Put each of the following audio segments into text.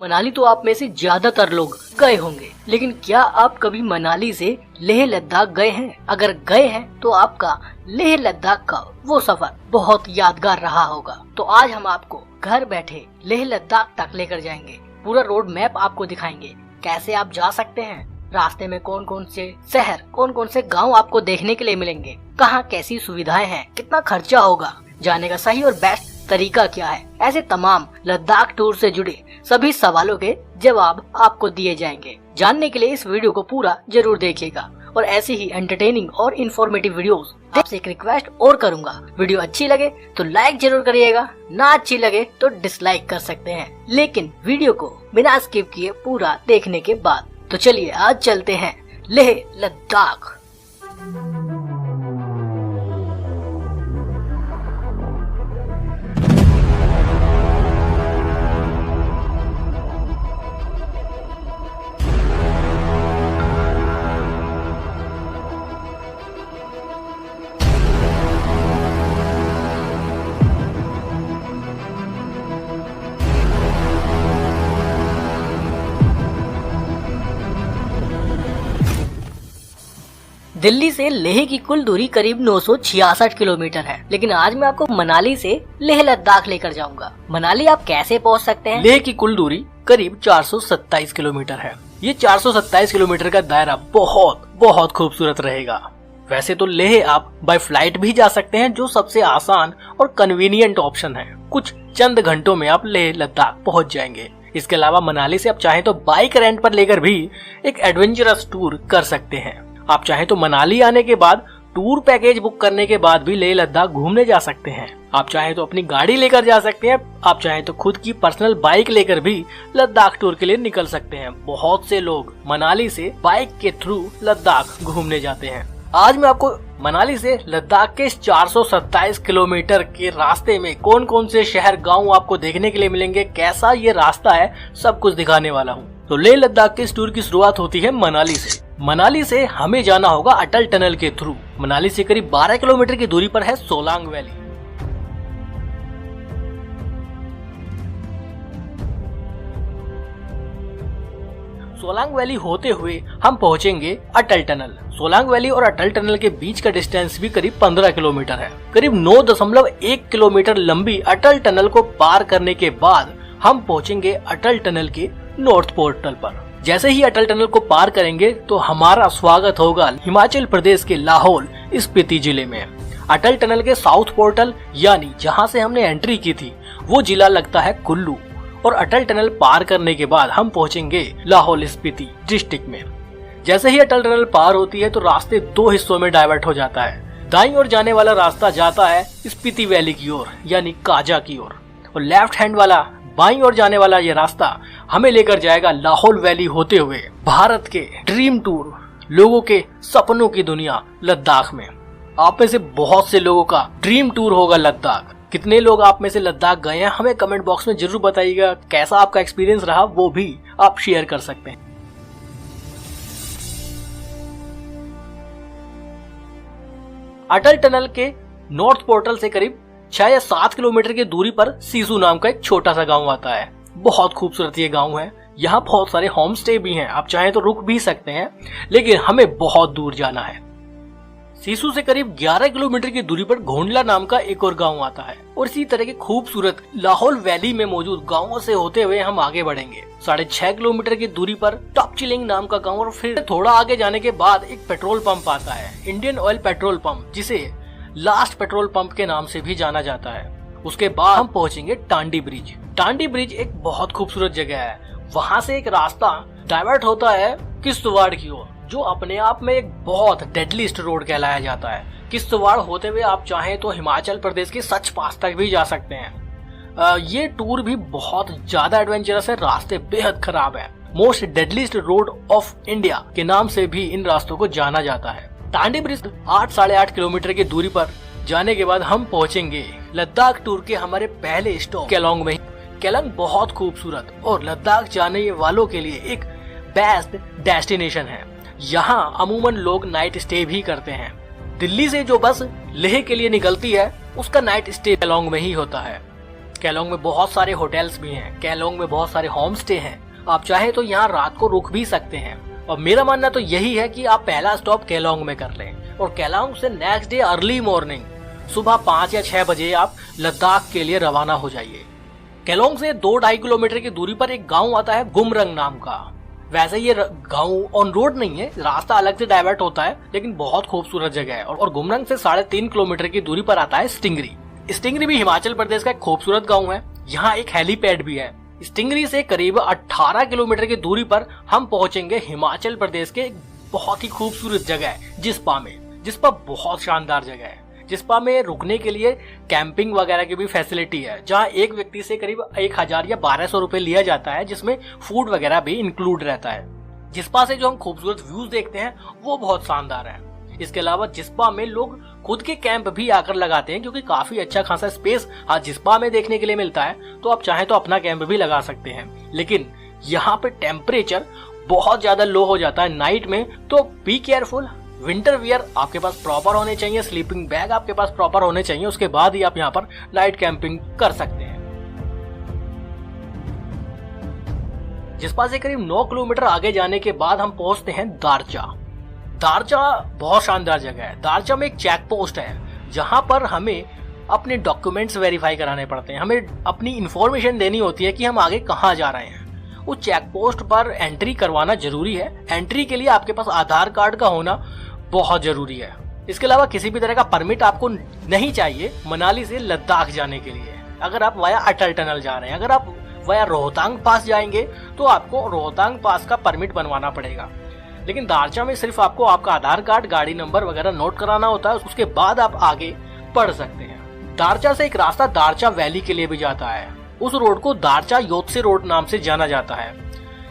मनाली तो आप में से ज्यादातर लोग गए होंगे, लेकिन क्या आप कभी मनाली से लेह लद्दाख गए हैं? अगर गए हैं तो आपका लेह लद्दाख का वो सफर बहुत यादगार रहा होगा। तो आज हम आपको घर बैठे लेह लद्दाख तक लेकर जाएंगे। पूरा रोड मैप आपको दिखाएंगे, कैसे आप जा सकते हैं, रास्ते में कौन कौन से शहर, कौन कौन से गाँव आपको देखने के लिए मिलेंगे, कहाँ कैसी सुविधाएं हैं, कितना खर्चा होगा, जाने का सही और बेस्ट तरीका क्या है। ऐसे तमाम लद्दाख टूर से जुड़े सभी सवालों के जवाब आपको दिए जाएंगे। जानने के लिए इस वीडियो को पूरा जरूर देखिएगा और ऐसी ही एंटरटेनिंग और इन्फॉर्मेटिव वीडियोस आपसे एक रिक्वेस्ट और करूंगा, वीडियो अच्छी लगे तो लाइक जरूर करिएगा, ना अच्छी लगे तो डिसलाइक कर सकते हैं, लेकिन वीडियो को बिना स्किप किए पूरा देखने के बाद। तो चलिए आज चलते हैं लेह लद्दाख। दिल्ली से लेह की कुल दूरी करीब 966 किलोमीटर है, लेकिन आज मैं आपको मनाली से लेह लद्दाख लेकर जाऊंगा। मनाली आप कैसे पहुंच सकते हैं? लेह की कुल दूरी करीब 427 किलोमीटर है। ये 427 किलोमीटर का दायरा बहुत खूबसूरत रहेगा। वैसे तो लेह आप बाय फ्लाइट भी जा सकते हैं, जो सबसे आसान और कन्वीनियंट ऑप्शन है। कुछ चंद घंटों में आप लेह लद्दाख पहुंच जाएंगे। इसके अलावा मनाली से आप चाहें तो बाइक रेंट पर लेकर भी एक एडवेंचरस टूर कर सकते हैं। आप चाहें तो मनाली आने के बाद टूर पैकेज बुक करने के बाद भी लेह लद्दाख घूमने जा सकते हैं। आप चाहें तो अपनी गाड़ी लेकर जा सकते हैं, आप चाहें तो खुद की पर्सनल बाइक लेकर भी लद्दाख टूर के लिए निकल सकते हैं। बहुत से लोग मनाली से बाइक के थ्रू लद्दाख घूमने जाते हैं। आज मैं आपको मनाली से लद्दाख के 427 किलोमीटर के रास्ते में कौन कौन से शहर गांव आपको देखने के लिए मिलेंगे, कैसा ये रास्ता है, सब कुछ दिखाने वाला हूँ। तो लेह लद्दाख के इस टूर की शुरुआत होती है मनाली से। मनाली से हमें जाना होगा अटल टनल के थ्रू। मनाली से करीब 12 किलोमीटर की दूरी पर है सोलांग वैली। सोलांग वैली होते हुए हम पहुंचेंगे अटल टनल। सोलांग वैली और अटल टनल के बीच का डिस्टेंस भी करीब 15 किलोमीटर है। करीब 9.1 किलोमीटर लंबी अटल टनल को पार करने के बाद हम पहुंचेंगे अटल टनल के नॉर्थ पोर्टल पर। जैसे ही अटल टनल को पार करेंगे तो हमारा स्वागत होगा हिमाचल प्रदेश के लाहौल स्पीति जिले में। अटल टनल के साउथ पोर्टल यानी जहां से हमने एंट्री की थी वो जिला लगता है कुल्लू, और अटल टनल पार करने के बाद हम पहुंचेंगे लाहौल स्पीति डिस्ट्रिक्ट में। जैसे ही अटल टनल पार होती है तो रास्ते दो हिस्सों में डाइवर्ट हो जाता है। दाईं ओर जाने वाला रास्ता जाता है स्पीति वैली की ओर यानी काजा की ओर, और लेफ्ट हैंड वाला बाईं ओर जाने वाला ये रास्ता हमें लेकर जाएगा लाहौल वैली होते हुए भारत के ड्रीम टूर, लोगों के सपनों की दुनिया लद्दाख में। आप में से बहुत से लोगों का ड्रीम टूर होगा लद्दाख। कितने लोग आप में से लद्दाख गए हैं हमें कमेंट बॉक्स में जरूर बताइएगा। कैसा आपका एक्सपीरियंस रहा वो भी आप शेयर कर सकते हैं। अटल टनल के नॉर्थ पोर्टल से करीब 6 या 7 किलोमीटर की दूरी पर सीसू नाम का एक छोटा सा गांव आता है। बहुत खूबसूरत ये गांव है। यहाँ बहुत सारे होम स्टे भी हैं, आप चाहें तो रुक भी सकते हैं, लेकिन हमें बहुत दूर जाना है। सीसू से करीब 11 किलोमीटर की दूरी पर घोंडला नाम का एक और गांव आता है, और इसी तरह के खूबसूरत लाहौल वैली में मौजूद गांवों से होते हुए हम आगे बढ़ेंगे। 6.5 किलोमीटर की दूरी पर टॉप चिलिंग नाम का गाँव, और फिर थोड़ा आगे जाने के बाद एक पेट्रोल पंप आता है, इंडियन ऑयल पेट्रोल पंप, जिसे लास्ट पेट्रोल पंप के नाम से भी जाना जाता है। उसके बाद हम पहुंचेंगे टांडी ब्रिज। टांडी ब्रिज एक बहुत खूबसूरत जगह है। वहां से एक रास्ता डाइवर्ट होता है किश्तवाड़ की ओर, जो अपने आप में एक बहुत डेडलीस्ट रोड कहलाया जाता है। किश्तवाड़ होते हुए आप चाहें तो हिमाचल प्रदेश के सच पास तक भी जा सकते हैं। ये टूर भी बहुत ज्यादा एडवेंचरस है, रास्ते बेहद खराब है। Most deadliest road of India के नाम से भी इन रास्तों को जाना जाता है। टांडी ब्रिज 8-8.5 किलोमीटर की दूरी पर जाने के बाद हम पहुंचेंगे लद्दाख टूर के हमारे पहले स्टॉप केलोंग में। केलोंग बहुत खूबसूरत और लद्दाख जाने वालों के लिए एक बेस्ट डेस्टिनेशन है। यहाँ अमूमन लोग नाइट स्टे भी करते हैं। दिल्ली से जो बस लेह के लिए निकलती है उसका नाइट स्टे केलोंग में ही होता है। केलोंग में बहुत सारे होटल्स भी हैं, केलोंग में बहुत सारे होम स्टे हैं। आप चाहे तो यहाँ रात को रुक भी सकते हैं। और मेरा मानना तो यही है कि आप पहला स्टॉप केलोंग में कर लें और केलोंग से नेक्स्ट डे अर्ली मॉर्निंग सुबह 5 या 6 बजे आप लद्दाख के लिए रवाना हो जाइए। केलोंग से 2-2.5 किलोमीटर की दूरी पर एक गांव आता है गुमरंग नाम का। वैसे ये गांव ऑन रोड नहीं है, रास्ता अलग से डाइवर्ट होता है, लेकिन बहुत खूबसूरत जगह है। और गुमरंग से 3.5 किलोमीटर की दूरी पर आता है स्टिंगरी। स्टिंगरी भी हिमाचल प्रदेश का एक खूबसूरत गांव है। यहाँ एक हेलीपैड भी है। स्टिंगरी से करीब 18 किलोमीटर की दूरी पर हम पहुंचेंगे हिमाचल प्रदेश के एक बहुत ही खूबसूरत जगह है जिस्पा में। जिस्पा बहुत शानदार जगह है। जिस्पा में रुकने के लिए कैंपिंग वगैरह की भी फैसिलिटी है, जहां एक व्यक्ति से करीब 1000 या 1200 रुपए लिया जाता है, जिसमें फूड वगैरह भी इंक्लूड रहता है। जिस्पा से जो हम खूबसूरत व्यूज देखते हैं वो बहुत शानदार है। इसके अलावा जिस्पा में लोग खुद के कैंप भी आकर लगाते हैं, क्योंकि काफी अच्छा खासा स्पेस जिस्पा में देखने के लिए मिलता है। तो आप चाहें तो अपना कैंप भी लगा सकते हैं। लेकिन यहाँ पे टेम्परेचर बहुत ज्यादा लो हो जाता है नाइट में, तो बी केयरफुल। विंटर वियर आपके पास प्रॉपर होने चाहिए, स्लीपिंग बैग आपके पास प्रॉपर होने चाहिए, उसके बाद ही आप यहाँ पर नाइट कैंपिंग कर सकते हैं। जिस्पा से करीब 9 किलोमीटर आगे जाने के बाद हम पहुंचते हैं दारचा। दारचा बहुत शानदार जगह है। दारचा में एक चेक पोस्ट है जहां पर हमें अपने डॉक्यूमेंट्स वेरीफाई कराने पड़ते हैं। हमें अपनी इंफॉर्मेशन देनी होती है कि हम आगे कहां जा रहे हैं। उस चेक पोस्ट पर एंट्री करवाना जरूरी है। एंट्री के लिए आपके पास आधार कार्ड का होना बहुत जरूरी है। इसके अलावा किसी भी तरह का परमिट आपको नहीं चाहिए मनाली से लद्दाख जाने के लिए। अगर आप वाया अटल टनल जा रहे हैं, अगर आप वाया रोहतांग पास जाएंगे तो आपको रोहतांग पास का परमिट बनवाना पड़ेगा। लेकिन दारचा में सिर्फ आपको आपका आधार कार्ड, गाड़ी नंबर वगैरह नोट कराना होता है, उसके बाद आप आगे बढ़ सकते हैं। दारचा से एक रास्ता दारचा वैली के लिए भी जाता है। उस रोड को दारचा योत्से रोड नाम से जाना जाता है।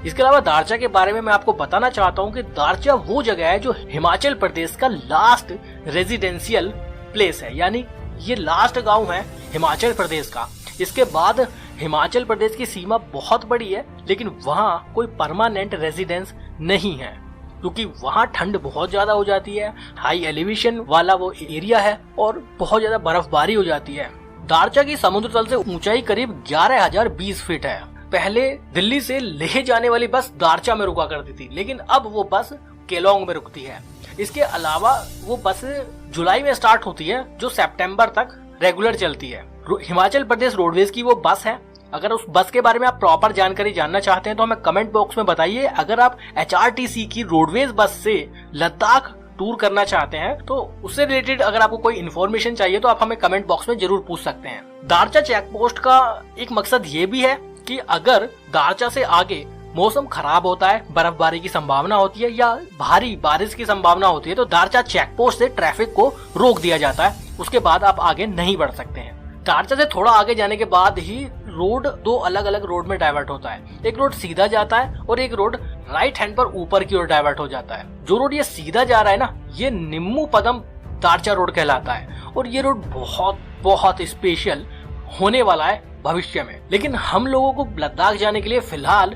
इसके अलावा दारचा के बारे में मैं आपको बताना चाहता हूँ कि दारचा वो जगह है जो हिमाचल प्रदेश का लास्ट रेजिडेंशियल प्लेस है, यानी ये लास्ट गांव है हिमाचल प्रदेश का। इसके बाद हिमाचल प्रदेश की सीमा बहुत बड़ी है, लेकिन वहाँ कोई परमानेंट रेजिडेंस नहीं है, क्योंकि वहाँ ठंड बहुत ज्यादा हो जाती है। हाई एलिवेशन वाला वो एरिया है और बहुत ज्यादा बर्फबारी हो जाती है। दारचा की समुद्र तल से ऊंचाई करीब 11,020 फीट है। पहले दिल्ली से लेह जाने वाली बस दारचा में रुका करती थी, लेकिन अब वो बस केलोंग में रुकती है। इसके अलावा वो बस जुलाई में स्टार्ट होती है, जो सितंबर तक रेगुलर चलती है। हिमाचल प्रदेश रोडवेज की वो बस है। अगर उस बस के बारे में आप प्रॉपर जानकारी जानना चाहते हैं तो हमें कमेंट बॉक्स में बताइए। अगर आप HRTC की रोडवेज बस से लद्दाख टूर करना चाहते हैं तो उससे रिलेटेड अगर आपको कोई इन्फॉर्मेशन चाहिए तो आप हमें कमेंट बॉक्स में जरूर पूछ सकते हैं। दारचा चेक पोस्ट का एक मकसद ये भी है कि अगर दारचा से आगे मौसम खराब होता है, बर्फबारी की संभावना होती है या भारी बारिश की संभावना होती है, तो दारचा चेक पोस्ट से ट्रैफिक को रोक दिया जाता है। उसके बाद आप आगे नहीं बढ़ सकते हैं। दारचा से थोड़ा आगे जाने के बाद ही रोड 2 अलग अलग रोड में डाइवर्ट होता है। एक रोड सीधा जाता है और एक रोड राइट हैंड पर ऊपर की ओर डाइवर्ट हो जाता है। जो रोड ये सीधा जा रहा है ना, ये निम्मू पदम दारचा रोड कहलाता है और ये रोड बहुत बहुत स्पेशल होने वाला है भविष्य में। लेकिन हम लोगों को लद्दाख जाने के लिए फिलहाल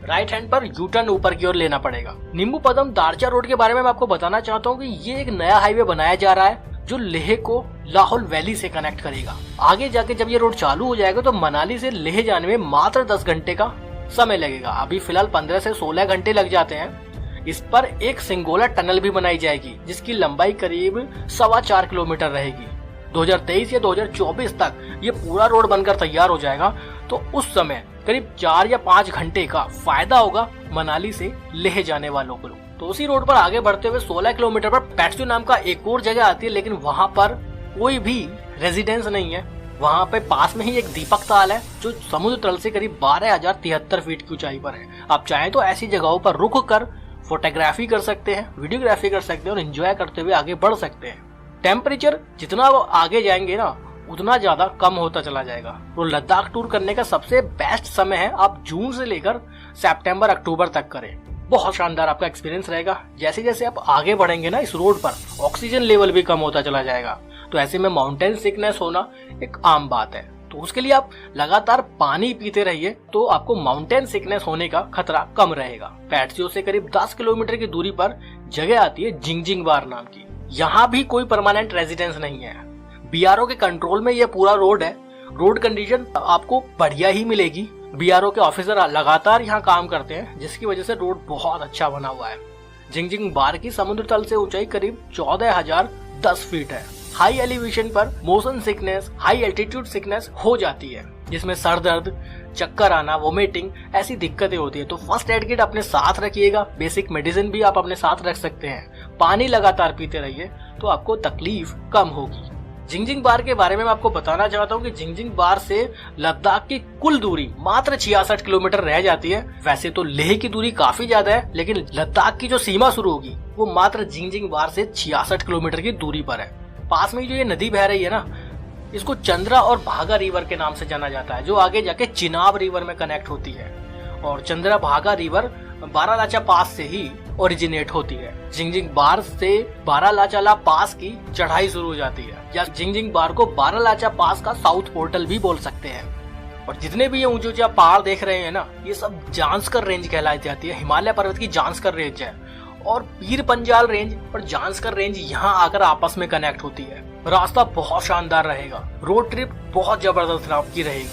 राइट हैंड पर यू टर्न ऊपर की ओर लेना पड़ेगा। निम्बू पदम दारचा रोड के बारे में मैं आपको बताना चाहता हूँ कि ये एक नया हाईवे बनाया जा रहा है जो लेह को लाहौल वैली से कनेक्ट करेगा। आगे जाके जब ये रोड चालू हो जाएगा तो मनाली से लेह जाने में मात्र 10 घंटे का समय लगेगा। अभी फिलहाल 15 से 16 घंटे लग जाते हैं। इस पर एक सिंगोला टनल भी बनाई जाएगी जिसकी लंबाई करीब 4.25 किलोमीटर रहेगी। 2023 या 2024 तक ये पूरा रोड बनकर तैयार हो जाएगा, तो उस समय करीब 4 या 5 घंटे का फायदा होगा मनाली से लेह जाने वालों को। तो उसी रोड पर आगे बढ़ते हुए 16 किलोमीटर पर पैट्सू नाम का एक और जगह आती है, लेकिन वहाँ पर कोई भी रेजिडेंस नहीं है। वहाँ पे पास में ही एक दीपक ताल है जो समुद्र तल से करीब 12,073 फीट की ऊंचाई पर है। आप चाहें तो ऐसी जगहों पर रुक कर फोटोग्राफी कर सकते हैं, वीडियोग्राफी कर सकते हैं और एंजॉय करते हुए आगे बढ़ सकते हैं। टेम्परेचर जितना आगे जाएंगे ना उतना ज्यादा कम होता चला जाएगा। तो लद्दाख टूर करने का सबसे बेस्ट समय है आप जून से लेकर सितंबर अक्टूबर तक करें। बहुत शानदार आपका एक्सपीरियंस रहेगा। जैसे जैसे आप आगे बढ़ेंगे ना इस रोड पर ऑक्सीजन लेवल भी कम होता चला जाएगा, तो ऐसे में माउंटेन सिकनेस होना एक आम बात है। तो उसके लिए आप लगातार पानी पीते रहिए तो आपको माउंटेन सिकनेस होने का खतरा कम रहेगा। पैट्सियो से करीब 10 किलोमीटर की दूरी पर जगह आती है जिंगजिंगबार नाम की। यहाँ भी कोई परमानेंट रेजिडेंस नहीं है। BRO के कंट्रोल में यह पूरा रोड है रोड कंडीशन आपको बढ़िया ही मिलेगी। बीआरओ के ऑफिसर लगातार यहाँ काम करते हैं, जिसकी वजह से रोड बहुत अच्छा बना हुआ है। जिंगजिंग बार की समुद्र तल से ऊंचाई करीब 14,010 फीट है। हाई एलिवेशन पर motion sickness, high altitude sickness हो जाती है, जिसमें सर दर्द, चक्कर आना, वोमिटिंग ऐसी दिक्कतें होती है। तो फर्स्ट एड किट अपने साथ रखिएगा। बेसिक मेडिसिन भी आप अपने साथ रख सकते हैं। पानी लगातार पीते रहिए तो आपको तकलीफ कम होगी। जिंगजिंग बार के बारे में मैं आपको बताना चाहता हूँ कि जिंगजिंग बार से लद्दाख की कुल दूरी मात्र 66 किलोमीटर रह जाती है। वैसे तो लेह की दूरी काफी ज्यादा है, लेकिन लद्दाख की जो सीमा शुरू होगी वो मात्र जिंगजिंग बार से 66 किलोमीटर की दूरी पर है। पास में जो ये नदी बह रही है ना, इसको चंद्रा और भागा रिवर के नाम से जाना जाता है, जो आगे जाके चिनाब रिवर में कनेक्ट होती है। और चंद्रा भागा रिवर बारालाचा पास से ही ओरिजिनेट होती है। जिंगजिंग बार से बारालाचा पास की चढ़ाई शुरू हो जाती है, या जिंगजिंग बार को बारालाचा पास का साउथ पोर्टल भी बोल सकते हैं। और जितने भी ये ऊंचे ऊंचे पहाड़ देख रहे हैं ना, ये सब जांस्कर रेंज कहलाई जाती है। हिमालय पर्वत की जांस्कर रेंज है, और पीर पंजाल रेंज और जांस्कर रेंज यहाँ आकर आपस में कनेक्ट होती है। रास्ता बहुत शानदार रहेगा, रोड ट्रिप बहुत जबरदस्त आपकी रहेगी।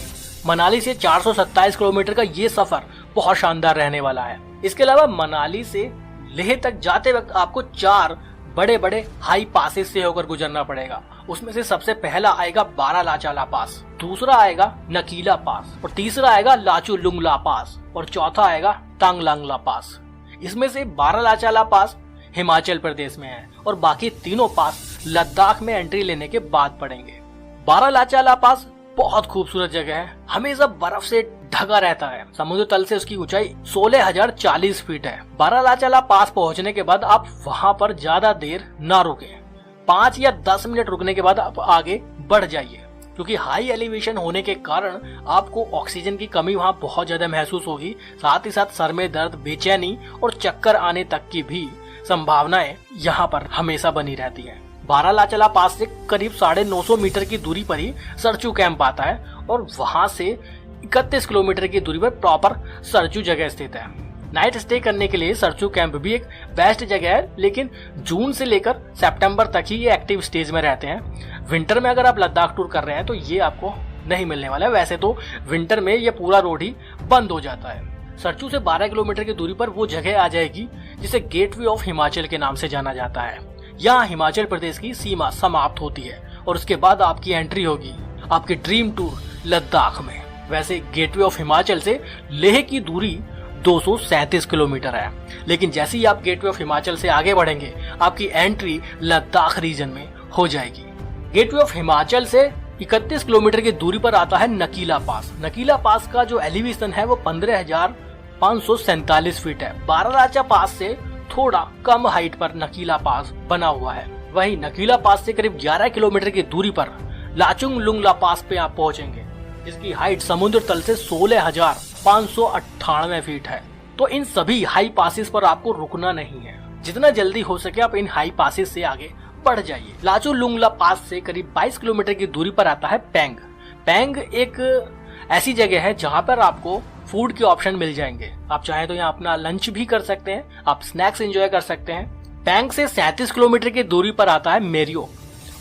मनाली से 427 किलोमीटर का ये सफर बहुत शानदार रहने वाला है। इसके अलावा मनाली से लेह तक जाते वक्त आपको 4 बड़े बड़े हाई पासेस से होकर गुजरना पड़ेगा। उसमें से सबसे पहला आएगा बारालाचा पास, दूसरा आएगा नकीला पास, और तीसरा आएगा लाचू लुंगला पास, और चौथा आएगा तांगलांगला पास। इसमें से बारालाचा पास हिमाचल प्रदेश में है, और बाकी तीनों पास लद्दाख में एंट्री लेने के बाद पड़ेंगे। बारालाचा पास बहुत खूबसूरत जगह है, हमेशा बर्फ से ढका रहता है। समुद्र तल से उसकी ऊंचाई 16,040 फीट है। बारालाचा पास पहुंचने के बाद आप वहां पर ज्यादा देर ना रुके, 5 या 10 मिनट रुकने के बाद आप आगे बढ़ जाइए, क्योंकि हाई एलिवेशन होने के कारण आपको ऑक्सीजन की कमी वहां बहुत ज्यादा महसूस होगी। साथ ही साथ सर में दर्द, बेचैनी और चक्कर आने तक की भी संभावनाएं यहाँ पर हमेशा बनी रहती हैं। बारालाचा पास से करीब 950 मीटर की दूरी पर ही सरचू कैंप आता है, और वहां से 31 किलोमीटर की दूरी पर प्रॉपर सरचू जगह स्थित है। नाइट स्टे करने के लिए सरचू कैंप भी एक बेस्ट जगह है, लेकिन जून से लेकर सितंबर तक ही ये एक्टिव स्टेज में रहते हैं। विंटर में अगर आप लद्दाख टूर कर रहे हैं तो ये आपको नहीं मिलने वाला है। वैसे तो विंटर में ये पूरा रोड ही बंद हो जाता है। सरचू से 12 किलोमीटर की दूरी पर वो जगह आ जाएगी जिसे गेटवे ऑफ हिमाचल के नाम से जाना जाता है। यहाँ हिमाचल प्रदेश की सीमा समाप्त होती है, और उसके बाद आपकी एंट्री होगी आपके ड्रीम टूर लद्दाख में। वैसे गेटवे ऑफ हिमाचल से लेह की दूरी 237 किलोमीटर है, लेकिन जैसे ही आप गेटवे ऑफ हिमाचल से आगे बढ़ेंगे आपकी एंट्री लद्दाख रीजन में हो जाएगी। गेटवे ऑफ हिमाचल से 31 किलोमीटर की दूरी पर आता है नकीला पास। नकीला पास का जो एलिवेशन है वो 15,547 फीट है। बारालाचा पास से थोड़ा कम हाइट पर नकीला पास बना हुआ है। वहीं नकीला पास से करीब 11 किलोमीटर की दूरी पर लाचुंग लुंगला पास पे आप पहुंचेंगे, जिसकी हाइट समुद्र तल से 16,598 फीट है। तो इन सभी हाई पासेस पर आपको रुकना नहीं है, जितना जल्दी हो सके आप इन हाई पासेस से आगे बढ़ जाइए। लाचू लुंगला पास से करीब 22 किलोमीटर की दूरी पर आता है पेंग। पेंग एक ऐसी जगह है जहां पर आपको फूड के ऑप्शन मिल जाएंगे। आप चाहें तो यहाँ अपना लंच भी कर सकते हैं, आप स्नैक्स एंजॉय कर सकते हैं। पेंग से 37 किलोमीटर की दूरी पर आता है मेरियो,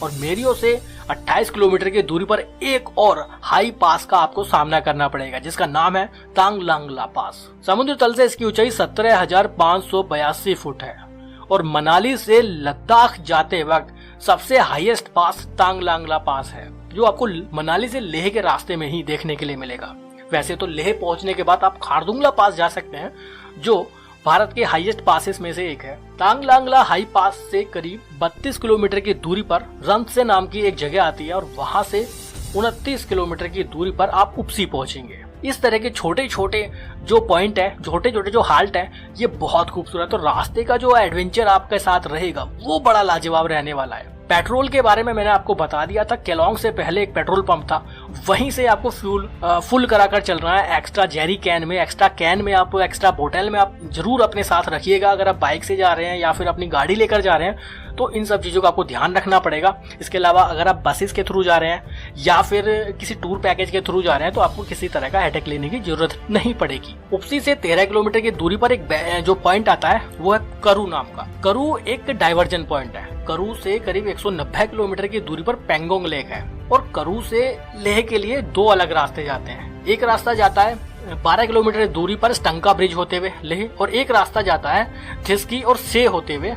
और मेरियो से 28 किलोमीटर की दूरी पर एक और हाई पास का आपको सामना करना पड़ेगा, जिसका नाम है तांगलांगला पास। समुद्र तल से इसकी ऊंचाई 17,582 फुट है, और मनाली से लद्दाख जाते वक्त सबसे हाईएस्ट पास तांगलांगला पास है, जो आपको मनाली से लेह के रास्ते में ही देखने के लिए मिलेगा। वैसे तो लेह पहुंचने के बाद आप खारदुंगला पास जा सकते हैं, जो भारत के हाईएस्ट पासेस में से एक है। तांगलांगला हाई पास से करीब 32 किलोमीटर की दूरी पर रंगसे नाम की एक जगह आती है, और वहां से 29 किलोमीटर की दूरी पर आप उपसी पहुंचेंगे। इस तरह के छोटे छोटे जो पॉइंट है, छोटे छोटे जो हाल्ट है, ये बहुत खूबसूरत, और रास्ते का जो एडवेंचर आपके साथ रहेगा वो बड़ा लाजवाब रहने वाला है। पेट्रोल के बारे में मैंने आपको बता दिया था। केलोंग से पहले एक पेट्रोल पंप था, वहीं से आपको फ्यूल फुल कराकर चल रहा है। एक्स्ट्रा जेरी कैन में, एक्स्ट्रा कैन में, आप एक्स्ट्रा बोतल में आप जरूर अपने साथ रखिएगा। अगर आप बाइक से जा रहे हैं या फिर अपनी गाड़ी लेकर जा रहे हैं तो इन सब चीज़ों का आपको ध्यान रखना पड़ेगा। इसके अलावा अगर आप बसेस के थ्रू जा रहे हैं या फिर किसी टूर पैकेज के थ्रू जा रहे हैं तो आपको किसी तरह का हेडेक लेने की जरूरत नहीं पड़ेगी। उपसी से 13 किलोमीटर की दूरी पर एक जो पॉइंट आता है वो है करू नाम का। करू एक डाइवर्जन पॉइंट है। करू से करीब 190 किलोमीटर की दूरी पर पेंगोंग लेक है। और करू से लेह के लिए दो अलग रास्ते जाते हैं। एक रास्ता जाता है 12 किलोमीटर दूरी पर स्टंका ब्रिज होते हुए लेह, और एक रास्ता जाता है थिस्की और से होते हुए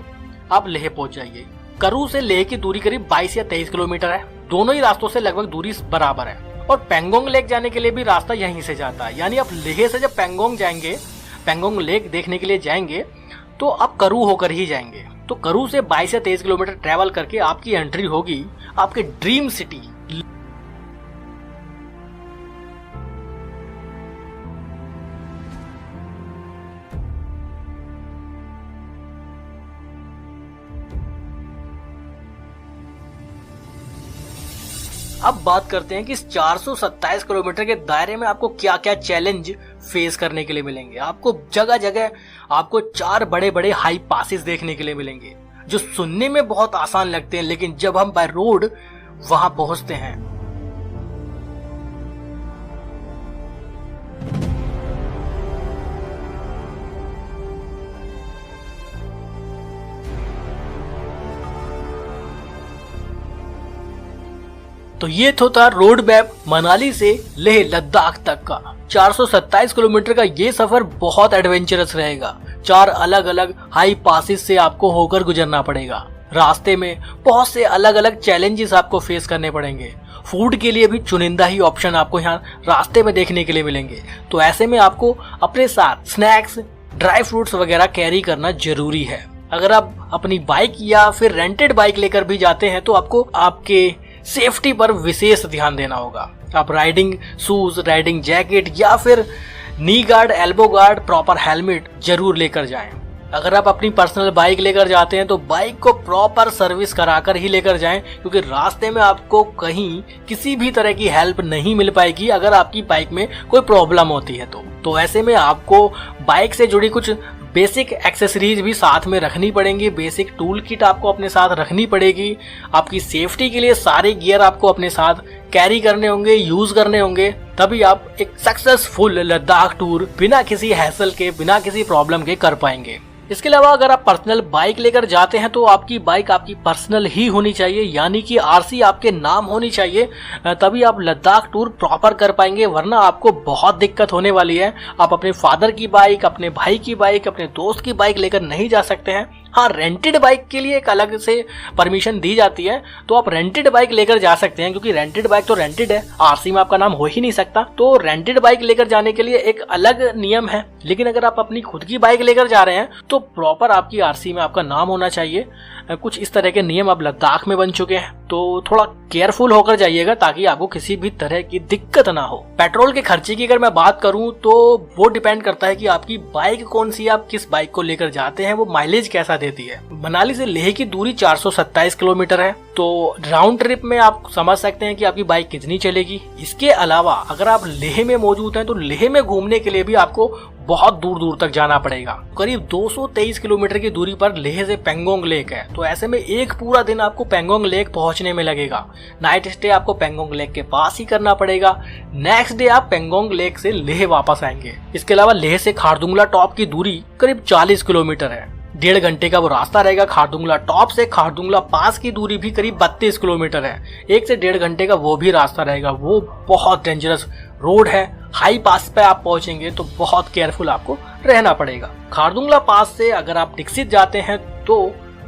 आप लेह पहुंच जाइए। करू से लेह की दूरी करीब 22 या 23 किलोमीटर है। दोनों ही रास्तों से लगभग दूरी बराबर है, और पेंगोंग लेक जाने के लिए भी रास्ता यहीं से जाता है। यानी आप लेह से जब पेंगोंग जाएंगे, पेंगोंग लेक देखने के लिए जाएंगे, तो आप करू होकर ही जाएंगे। तो करू से 22 या 23 किलोमीटर ट्रेवल करके आपकी एंट्री होगी आपके ड्रीम सिटी। अब बात करते हैं कि इस 427 किलोमीटर के दायरे में आपको क्या क्या चैलेंज फेस करने के लिए मिलेंगे। आपको जगह जगह आपको 4 बड़े बड़े हाई पासेस देखने के लिए मिलेंगे, जो सुनने में बहुत आसान लगते हैं, लेकिन जब हम बाय रोड वहां पहुंचते हैं तो ये तो था रोड मैप मनाली से लेह लद्दाख तक का। 427 किलोमीटर का ये सफर बहुत एडवेंचरस रहेगा। 4 अलग अलग हाई पासेस से आपको होकर गुजरना पड़ेगा। रास्ते में बहुत से अलग अलग चैलेंजेस आपको फेस करने पड़ेंगे। फूड के लिए भी चुनिंदा ही ऑप्शन आपको यहाँ रास्ते में देखने के लिए मिलेंगे। तो ऐसे में आपको अपने साथ स्नैक्स, ड्राई फ्रूट्स वगैरह कैरी करना जरूरी है। अगर आप अपनी बाइक या फिर रेंटेड बाइक लेकर भी जाते हैं तो आपको आपके सेफ्टी पर विशेष ध्यान देना होगा। आप राइडिंग शूज, राइडिंग जैकेट या फिर नी guard, elbow guard, proper helmet जरूर लेकर जाएं। अगर आप अपनी पर्सनल बाइक लेकर जाते हैं तो बाइक को प्रॉपर सर्विस कराकर ही लेकर जाएं, क्योंकि रास्ते में आपको कहीं किसी भी तरह की हेल्प नहीं मिल पाएगी अगर आपकी बाइक में कोई प्रॉब्लम होती है तो ऐसे में आपको बाइक से जुड़ी कुछ बेसिक एक्सेसरीज भी साथ में रखनी पड़ेंगी। बेसिक टूल किट आपको अपने साथ रखनी पड़ेगी। आपकी सेफ्टी के लिए सारे गियर आपको अपने साथ कैरी करने होंगे, यूज करने होंगे, तभी आप एक सक्सेसफुल लद्दाख टूर बिना किसी हैसल के, बिना किसी प्रॉब्लम के कर पाएंगे। इसके अलावा अगर आप पर्सनल बाइक लेकर जाते हैं तो आपकी बाइक आपकी पर्सनल ही होनी चाहिए, यानी कि आरसी आपके नाम होनी चाहिए, तभी आप लद्दाख टूर प्रॉपर कर पाएंगे, वरना आपको बहुत दिक्कत होने वाली है। आप अपने फादर की बाइक, अपने भाई की बाइक, अपने दोस्त की बाइक लेकर नहीं जा सकते हैं। हाँ, रेंटेड बाइक के लिए एक अलग से परमिशन दी जाती है, तो आप रेंटेड बाइक लेकर जा सकते हैं, क्योंकि रेंटेड बाइक तो रेंटेड है, आरसी में आपका नाम हो ही नहीं सकता। तो रेंटेड बाइक लेकर जाने के लिए एक अलग नियम है। लेकिन अगर आप अपनी खुद की बाइक लेकर जा रहे हैं तो प्रॉपर आपकी आरसी में आपका नाम होना चाहिए। कुछ इस तरह के नियम अब लद्दाख में बन चुके हैं, तो थोड़ा केयरफुल होकर जाइएगा ताकि आपको किसी भी तरह की दिक्कत ना हो। पेट्रोल के खर्चे की अगर मैं बात करूं तो वो डिपेंड करता है कि आपकी बाइक कौन सी है, आप किस बाइक को लेकर जाते हैं, वो माइलेज कैसा देती है। मनाली से लेह की दूरी 427 किलोमीटर है, तो राउंड ट्रिप में आप समझ सकते हैं कि आपकी बाइक कितनी चलेगी। इसके अलावा अगर आप लेह में मौजूद हैं तो लेह में घूमने के लिए भी आपको बहुत दूर दूर तक जाना पड़ेगा। करीब 223 किलोमीटर की दूरी पर लेह से पेंगोंग लेक है, तो ऐसे में एक पूरा दिन आपको पेंगोंग लेक पहुंचने में लगेगा। नाइट स्टे आपको पेंगोंग लेक के पास ही करना पड़ेगा। नेक्स्ट डे आप पेंगोंग लेक से लेह वापस आएंगे। इसके अलावा लेह से खारदुंगला टॉप की दूरी करीब 40 किलोमीटर है। 1.5 घंटे का वो रास्ता रहेगा। खारदुंगला टॉप से खारदुंगला पास की दूरी भी करीब 32 किलोमीटर है। 1 से 1.5 घंटे का वो भी रास्ता रहेगा। वो बहुत डेंजरस रोड है। हाई पास पे आप पहुंचेंगे तो बहुत केयरफुल आपको रहना पड़ेगा। खारदुंगला पास से अगर आप दीक्षित जाते हैं तो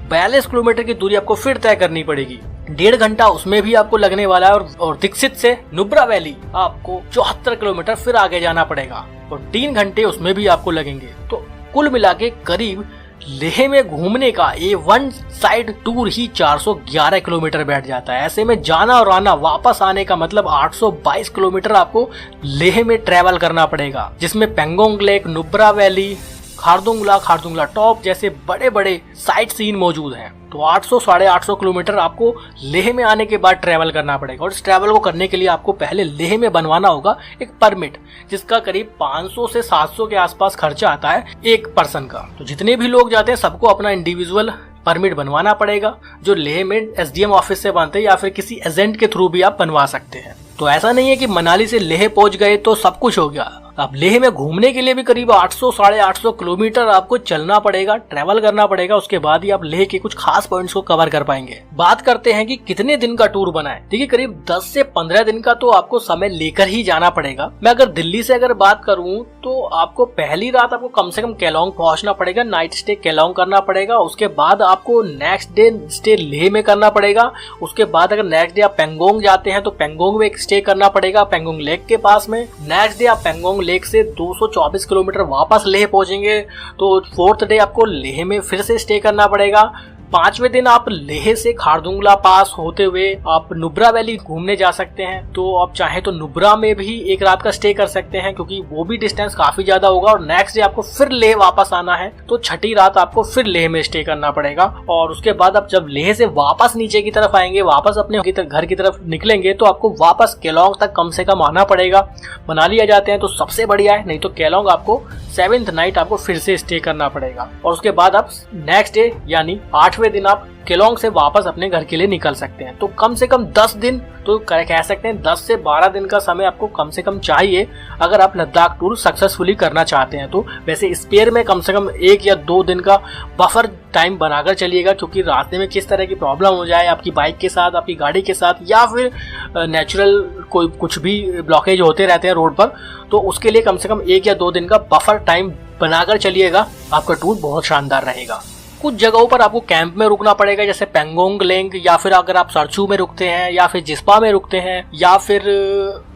42 किलोमीटर की दूरी आपको फिर तय करनी पड़ेगी। 1.5 घंटा उसमें भी आपको लगने वाला है, और दीक्षित से नुब्रा वैली आपको 74 किलोमीटर फिर आगे जाना पड़ेगा, और 3 घंटे उसमें भी आपको लगेंगे। तो कुल मिला के करीब लेह में घूमने का ये वन साइड टूर ही 411 किलोमीटर बैठ जाता है। ऐसे में जाना और आना, वापस आने का मतलब 822 किलोमीटर आपको लेह में ट्रेवल करना पड़ेगा, जिसमें Pangong lake, Nubra valley, Khardungla top जैसे बड़े बड़े साइट सीन मौजूद हैं। तो 800-850 किलोमीटर आपको लेह में आने के बाद ट्रैवल करना पड़ेगा, और इस ट्रैवल को करने के लिए आपको पहले लेह में बनवाना होगा एक परमिट, जिसका करीब 500 से 700 के आसपास खर्चा आता है एक पर्सन का। तो जितने भी लोग जाते हैं सबको अपना इंडिविजुअल परमिट बनवाना पड़ेगा, जो लेह में एसडीएम ऑफिस से बनते हैं या फिर किसी एजेंट के थ्रू भी आप बनवा सकते हैं। तो ऐसा नहीं है कि मनाली से लेह पहुंच गए तो सब कुछ हो गया। अब लेह में घूमने के लिए भी करीब 800 साढ़े 800 किलोमीटर आपको चलना पड़ेगा, ट्रेवल करना पड़ेगा, उसके बाद ही आप लेह के कुछ खास पॉइंट्स को कवर कर पाएंगे। बात करते हैं कि कितने दिन का टूर बनाए। देखिए करीब 10 से 15 दिन का तो आपको समय लेकर ही जाना पड़ेगा। मैं अगर दिल्ली से अगर बात करूं तो आपको पहली रात आपको कम से कम केलोंग पहुंचना पड़ेगा, नाइट स्टे केलोंग करना पड़ेगा। उसके बाद आपको नेक्स्ट डे स्टे लेह में करना पड़ेगा। उसके बाद अगर नेक्स्ट डे आप पेंगोंग जाते हैं तो पेंगोंग में एक स्टे करना पड़ेगा, पेंगोंग लेक के पास में। नेक्स्ट डे आप पेंगोंग लेक से 224 किलोमीटर वापस लेह पहुंचेंगे तो 4th डे आपको लेह में फिर से स्टे करना पड़ेगा। 5वें दिन आप लेह से खारदुंगला पास होते हुए आप नुब्रा वैली घूमने जा सकते हैं। तो आप चाहे तो नुब्रा में भी एक रात का स्टे कर सकते हैं क्योंकि वो भी डिस्टेंस काफी ज्यादा होगा। और नेक्स्ट डे आपको फिर लेह वापस आना है तो छठी रात आपको फिर लेह में स्टे करना पड़ेगा। और उसके बाद आप जब लेह से वापस नीचे की तरफ आएंगे, वापस अपने घर की तरफ निकलेंगे तो आपको वापस केलोंग तक कम से कम आना पड़ेगा। मनाली आ जाते हैं तो सबसे बढ़िया है, नहीं तो केलोंग आपको 7th नाइट आपको फिर से स्टे करना पड़ेगा। और उसके बाद आप नेक्स्ट डे यानी 8वें दिन आप केलोंग से वापस अपने घर के लिए निकल सकते हैं। तो कम से कम 10 दिन तो कह सकते हैं 10 से 12 दिन का समय आपको कम से कम चाहिए अगर आप लद्दाख टूर सक्सेसफुली करना चाहते हैं। तो वैसे स्पेयर में कम से कम 1 या 2 दिन का बफर टाइम बनाकर चलिएगा क्योंकि रास्ते में किस तरह की प्रॉब्लम हो जाए आपकी बाइक के साथ, आपकी गाड़ी के साथ, या फिर नेचुरल कोई कुछ भी ब्लॉकेज होते रहते हैं रोड पर, तो उसके लिए कम से कम 1 या 2 दिन का बफर टाइम बनाकर चलिएगा। आपका टूर बहुत शानदार रहेगा। कुछ जगहों पर आपको कैंप में रुकना पड़ेगा जैसे पेंगोंग लेक, या फिर अगर आप सरचू में रुकते हैं, या फिर जिस्पा में रुकते हैं, या फिर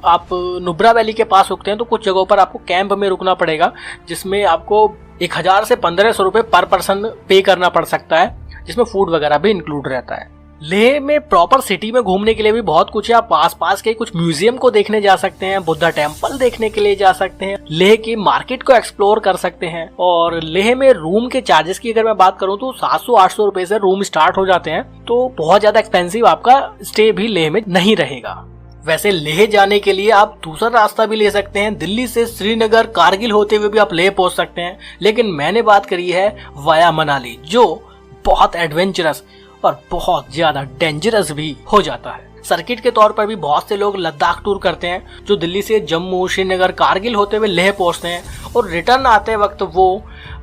आप नुब्रा वैली के पास रुकते हैं तो कुछ जगहों पर आपको कैंप में रुकना पड़ेगा जिसमें आपको 1000 से 1500 रुपये पर पर्सन पे करना पड़ सकता है, जिसमें फूड वगैरह भी इंक्लूड रहता है। लेह में प्रॉपर सिटी में घूमने के लिए भी बहुत कुछ है। आप आसपास के कुछ म्यूजियम को देखने जा सकते हैं, बुद्धा टेम्पल देखने के लिए जा सकते हैं, लेह की मार्केट को एक्सप्लोर कर सकते हैं। और लेह में रूम के चार्जेस की अगर मैं बात करूं तो 700-800 रुपए से रूम स्टार्ट हो जाते हैं, तो बहुत ज्यादा एक्सपेंसिव आपका स्टे भी लेह में नहीं रहेगा। वैसे लेह जाने के लिए आप दूसरा रास्ता भी ले सकते हैं। दिल्ली से श्रीनगर कारगिल होते हुए भी आप लेह पहुंच सकते हैं, लेकिन मैंने बात करी है वाया मनाली, जो बहुत एडवेंचरस और बहुत ज्यादा डेंजरस भी हो जाता है। सर्किट के तौर पर भी बहुत से लोग लद्दाख टूर करते हैं जो दिल्ली से जम्मू, श्रीनगर, कारगिल होते हुए लेह पहुंचते हैं और रिटर्न आते वक्त वो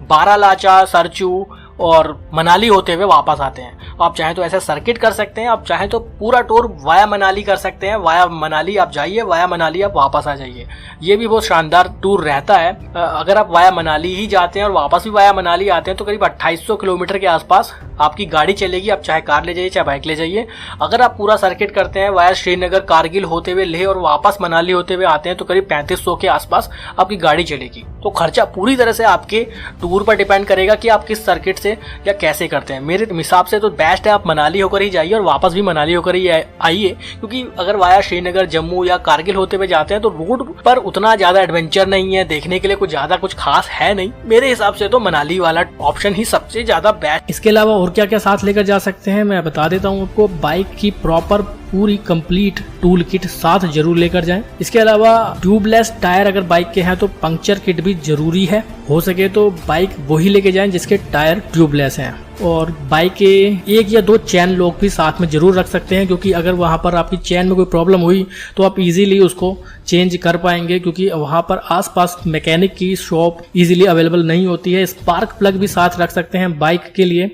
बारालाचा, सरचू और मनाली होते हुए वापस आते हैं। आप चाहें तो ऐसा सर्किट कर सकते हैं, आप चाहें तो पूरा टूर वाया मनाली कर सकते हैं। वाया मनाली आप जाइए, वाया मनाली आप वापस आ जाइए, ये भी बहुत शानदार टूर रहता है। अगर आप वाया मनाली ही जाते हैं और वापस भी वाया मनाली आते हैं तो करीब 2800 किलोमीटर के आसपास आपकी गाड़ी चलेगी। आप चाहे कार ले जाइए चाहे बाइक ले जाइए। अगर आप पूरा सर्किट करते हैं वाया श्रीनगर, कारगिल होते हुए लेह और वापस मनाली होते हुए आते हैं तो करीब 3500 के आसपास आपकी गाड़ी चलेगी। तो खर्चा पूरी तरह से आपके टूर पर डिपेंड करेगा कि आप किस सर्किट से या कैसे करते हैं। मेरे हिसाब से तो बेस्ट है आप मनाली होकर ही जाइए और वापस भी मनाली होकर ही आइए, क्योंकि अगर वाया श्रीनगर, जम्मू या कारगिल होते हुए जाते हैं तो रोड पर उतना ज्यादा एडवेंचर नहीं है, देखने के लिए कुछ ज्यादा कुछ खास है नहीं। मेरे हिसाब से तो मनाली वाला ऑप्शन ही सबसे ज्यादा बेस्ट। इसके अलावा और क्या क्या साथ लेकर जा सकते हैं मैं बता देता हूँ आपको। बाइक की प्रॉपर पूरी कंप्लीट टूल किट साथ जरूर लेकर जाएं। इसके अलावा ट्यूबलेस टायर अगर बाइक के हैं तो पंक्चर किट भी जरूरी है। हो सके तो बाइक वही लेके जाएं जिसके टायर ट्यूबलेस हैं। और बाइक के 1 या 2 चैन लॉक भी साथ में जरूर रख सकते हैं, क्योंकि अगर वहां पर आपकी चैन में कोई प्रॉब्लम हुई तो आप इजीली उसको चेंज कर पाएंगे, क्योंकि वहां पर आसपास मैकेनिक की शॉप इजीली अवेलेबल नहीं होती है। स्पार्क प्लग भी साथ रख सकते हैं बाइक के लिए।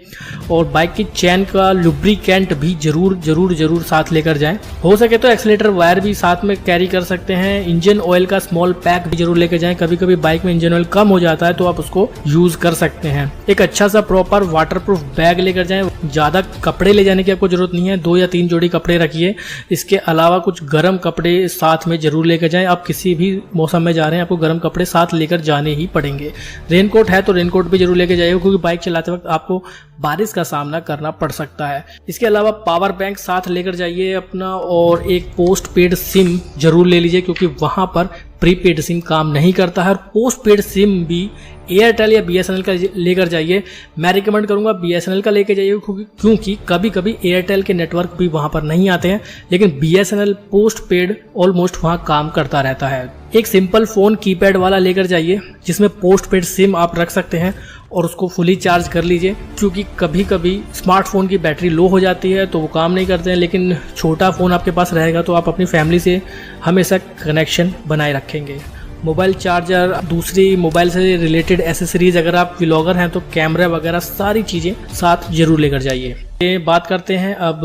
और बाइक की चैन का लुब्रिकेंट भी जरूर साथ लेकर जाएं। हो सके तो एक्सीलेटर वायर भी साथ में कैरी कर सकते हैं। इंजन ऑयल का स्मॉल पैक भी जरूर लेकर जाएं। कभी कभी बाइक में इंजन ऑयल कम हो जाता है तो आप उसको यूज कर सकते हैं। एक अच्छा सा प्रॉपर वाटरप्रूफ बैग लेकर जाएं। ज्यादा कपड़े ले जाने की आपको जरूरत नहीं है, 2 या 3 जोड़ी कपड़े रखिए। इसके अलावा कुछ गर्म कपड़े साथ में जरूर लेकर जाएं। आप किसी भी मौसम में जा रहे हैं आपको गर्म कपड़े साथ लेकर जाने ही पड़ेंगे। रेनकोट है तो रेनकोट भी जरूर लेकर जाइए, क्योंकि बाइक चलाते वक्त आपको बारिश का सामना करना पड़ सकता है। इसके अलावा पावर बैंक साथ लेकर जाइए अपना, और एक पोस्ट पेड सिम जरूर ले लीजिए, क्योंकि वहां पर प्रीपेड सिम काम नहीं करता है। और पोस्ट पेड सिम भी एयरटेल या BSNL का लेकर जाइए। मैं रिकमेंड करूंगा BSNL का लेकर जाइए, क्योंकि कभी कभी एयरटेल के नेटवर्क भी वहां पर नहीं आते हैं, लेकिन BSNL पोस्ट पेड ऑलमोस्ट वहां काम करता रहता है। एक सिंपल फोन कीपैड वाला लेकर जाइए जिसमें पोस्ट पेड सिम आप रख सकते हैं और उसको फुली चार्ज कर लीजिए, क्योंकि कभी कभी स्मार्टफोन की बैटरी लो हो जाती है तो वो काम नहीं करते हैं। लेकिन छोटा फ़ोन आपके पास रहेगा तो आप अपनी फैमिली से हमेशा कनेक्शन बनाए रखेंगे। मोबाइल चार्जर, दूसरी मोबाइल से रिलेटेड एसेसरीज, अगर आप व्लॉगर हैं तो कैमरा वगैरह सारी चीज़ें साथ जरूर लेकर जाइए। ये बात करते हैं अब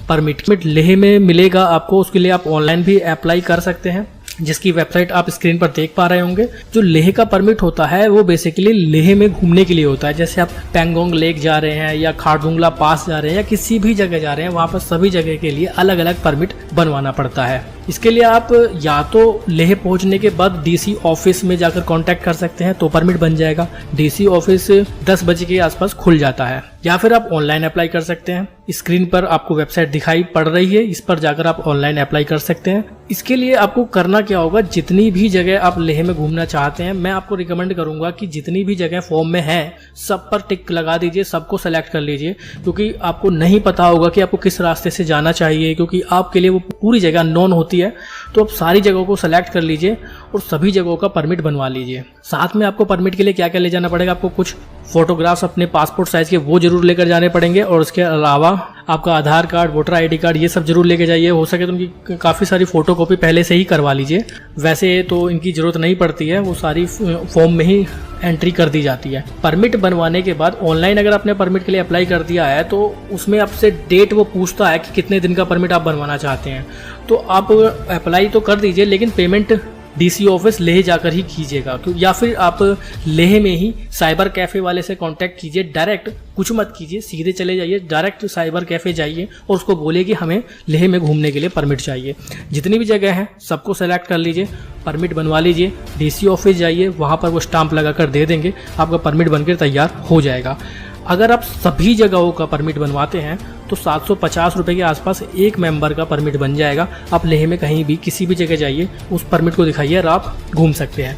परमिट लेह में मिलेगा आपको, उसके लिए आप ऑनलाइन भी अप्लाई कर सकते हैं, जिसकी वेबसाइट आप स्क्रीन पर देख पा रहे होंगे। जो लेह का परमिट होता है वो बेसिकली लेह में घूमने के लिए होता है। जैसे आप पैंगोंग लेक जा रहे हैं या खारदुंगला पास जा रहे हैं या किसी भी जगह जा रहे हैं, वहाँ पर सभी जगह के लिए अलग अलग परमिट बनवाना पड़ता है। इसके लिए आप या तो लेह पहुंचने के बाद डीसी ऑफिस में जाकर कांटेक्ट कर सकते हैं तो परमिट बन जाएगा। डीसी ऑफिस 10 बजे के आसपास खुल जाता है, या फिर आप ऑनलाइन अप्लाई कर सकते हैं। स्क्रीन पर आपको वेबसाइट दिखाई पड़ रही है, इस पर जाकर आप ऑनलाइन अप्लाई कर सकते हैं। इसके लिए आपको करना क्या होगा, जितनी भी जगह आप लेह में घूमना चाहते हैं, मैं आपको रिकमेंड करूंगा कि जितनी भी जगह फॉर्म में है सब पर टिक लगा दीजिए, सबको सेलेक्ट कर लीजिए, क्योंकि आपको नहीं पता होगा कि आपको किस रास्ते से जाना चाहिए, क्योंकि आपके लिए वो पूरी जगह नॉन होती है। तो आप सारी जगहों को सेलेक्ट कर लीजिए और सभी जगहों का परमिट बनवा लीजिए। साथ में आपको परमिट के लिए क्या क्या ले जाना पड़ेगा, आपको कुछ फोटोग्राफ्स अपने पासपोर्ट साइज के वो जरूर लेकर जाने पड़ेंगे, और उसके अलावा आपका आधार कार्ड, वोटर आईडी कार्ड, ये सब जरूर लेके जाइए। हो सके तो उनकी काफ़ी सारी फोटोकॉपी पहले से ही करवा लीजिए, वैसे तो इनकी ज़रूरत नहीं पड़ती है, वो सारी फॉर्म में ही एंट्री कर दी जाती है। परमिट बनवाने के बाद ऑनलाइन अगर आपने परमिट के लिए अप्लाई कर दिया है तो उसमें आपसे डेट वो पूछता है कि कितने दिन का परमिट आप बनवाना चाहते हैं। तो आप अप्लाई तो कर दीजिए, लेकिन पेमेंट डीसी ऑफिस लेह जाकर ही कीजिएगा, या फिर आप लेह में ही साइबर कैफ़े वाले से कांटेक्ट कीजिए। डायरेक्ट कुछ मत कीजिए, सीधे चले जाइए, डायरेक्ट साइबर कैफ़े जाइए और उसको बोलिए कि हमें लेह में घूमने के लिए परमिट चाहिए। जितनी भी जगह है सबको सेलेक्ट कर लीजिए, परमिट बनवा लीजिए, डीसी ऑफिस जाइए, वहाँ पर वो स्टाम्प लगा कर दे देंगे, आपका परमिट बनकर तैयार हो जाएगा। अगर आप सभी जगहों का परमिट बनवाते हैं तो 750 रुपये के आसपास एक मेंबर का परमिट बन जाएगा। आप लेह में कहीं भी किसी भी जगह जाइए, उस परमिट को दिखाइए और आप घूम सकते हैं।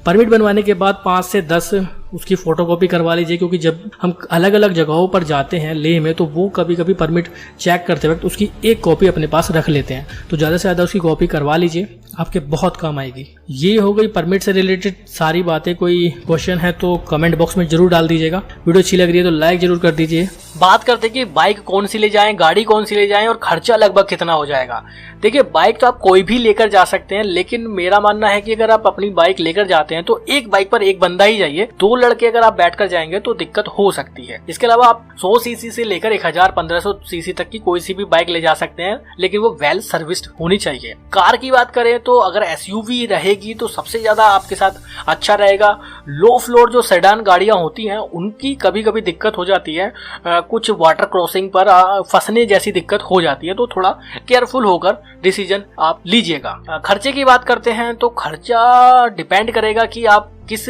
परमिट बनवाने के बाद 5 से 10 उसकी फ़ोटोकॉपी करवा लीजिए, क्योंकि जब हम अलग अलग जगहों पर जाते हैं लेह में तो वो कभी कभी परमिट चेक करते वक्त उसकी एक कॉपी अपने पास रख लेते हैं, तो ज़्यादा से ज़्यादा उसकी कॉपी करवा लीजिए, आपके बहुत काम आएगी। ये हो गई परमिट से रिलेटेड सारी बातें। कोई क्वेश्चन है तो कमेंट बॉक्स में जरूर डाल दीजिएगा। वीडियो अच्छी लग रही है तो लाइक जरूर कर दीजिए। बात करते हैं कि बाइक कौन सी ले जाएं, गाड़ी कौन सी ले जाएं और खर्चा लगभग कितना हो जाएगा। देखिए, बाइक तो आप कोई भी लेकर जा सकते हैं, लेकिन मेरा मानना है कि अगर आप अपनी बाइक लेकर जाते हैं तो एक बाइक पर एक बंदा ही जाइए। 2 लड़के अगर आप बैठकर जाएंगे तो दिक्कत हो सकती है। इसके अलावा आप 100 सीसी से लेकर 1000-1500 सीसी तक की कोई सी भी बाइक ले जा सकते हैं, लेकिन वो वेल सर्विस्ड होनी चाहिए। कार की बात करें तो अगर एसयूवी रहेगी तो सबसे ज्यादा आपके साथ अच्छा रहेगा। लो फ्लोर जो सेडान गाड़ियां होती हैं उनकी कभी कभी दिक्कत हो जाती है, कुछ वाटर क्रॉसिंग पर फंसने जैसी दिक्कत हो जाती है, तो थोड़ा केयरफुल होकर डिसीजन आप लीजिएगा। खर्चे की बात करते हैं तो खर्चा डिपेंड करेगा कि आप किस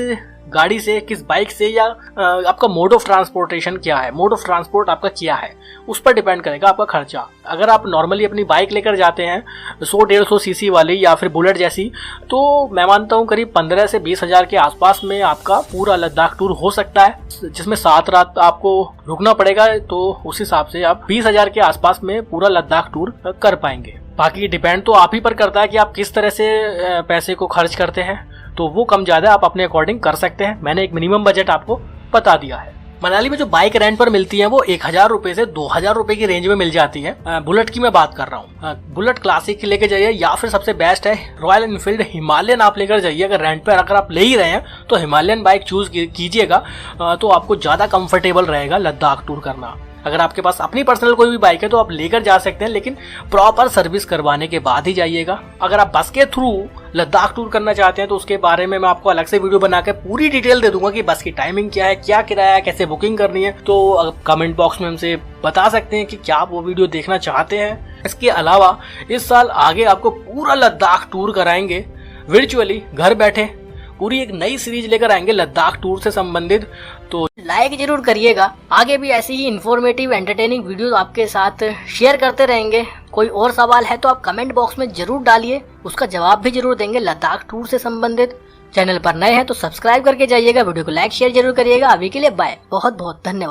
गाड़ी से, किस बाइक से, या आपका मोड ऑफ ट्रांसपोर्टेशन क्या है, मोड ऑफ ट्रांसपोर्ट आपका क्या है, उस पर डिपेंड करेगा आपका खर्चा। अगर आप नॉर्मली अपनी बाइक लेकर जाते हैं 100-150 सीसी वाली या फिर बुलेट जैसी, तो मैं मानता हूँ करीब 15 से 20 हज़ार के आसपास में आपका पूरा लद्दाख टूर हो सकता है, जिसमें 7 रात आपको रुकना पड़ेगा। तो उस हिसाब से आप 20 हज़ार के आसपास में पूरा लद्दाख टूर कर पाएंगे। बाकी डिपेंड तो आप ही पर करता है कि आप किस तरह से पैसे को खर्च करते हैं, तो वो कम ज्यादा आप अपने अकॉर्डिंग कर सकते हैं। मैंने एक मिनिमम बजट आपको बता दिया है। मनाली में जो बाइक रेंट पर मिलती है वो 1000 रुपए से 2000 रुपए की रेंज में मिल जाती है। बुलेट की मैं बात कर रहा हूँ। बुलेट क्लासिक की लेके जाइए, या फिर सबसे बेस्ट है रॉयल एनफील्ड हिमालयन आप लेकर जाइए। अगर रेंट पर अगर आप ले ही रहे हैं तो हिमालयन बाइक चूज कीजिएगा, तो आपको ज्यादा कंफर्टेबल रहेगा लद्दाख टूर करना। अगर आपके पास अपनी पर्सनल कोई भी बाइक है तो आप लेकर जा सकते हैं, लेकिन प्रॉपर सर्विस करवाने के बाद ही जाइएगा। अगर आप बस के थ्रू लद्दाख टूर करना चाहते हैं तो उसके बारे में मैं आपको अलग से वीडियो बनाकर पूरी डिटेल दे दूंगा कि बस की टाइमिंग क्या है, क्या किराया है, कैसे बुकिंग करनी है। तो आप कमेंट बॉक्स में हमसे बता सकते हैं कि क्या आप वो वीडियो देखना चाहते हैं। इसके अलावा इस साल आगे आपको पूरा लद्दाख टूर कराएंगे वर्चुअली, घर बैठे। पूरी एक नई सीरीज लेकर आएंगे लद्दाख टूर से संबंधित, तो लाइक जरूर करिएगा। आगे भी ऐसी ही इंफॉर्मेटिव एंटरटेनिंग वीडियो आपके साथ शेयर करते रहेंगे। कोई और सवाल है तो आप कमेंट बॉक्स में जरूर डालिए, उसका जवाब भी जरूर देंगे लद्दाख टूर से संबंधित। चैनल पर नए हैं तो सब्सक्राइब करके जाइएगा, वीडियो को लाइक शेयर जरूर करिएगा। अभी के लिए बाय, बहुत बहुत धन्यवाद।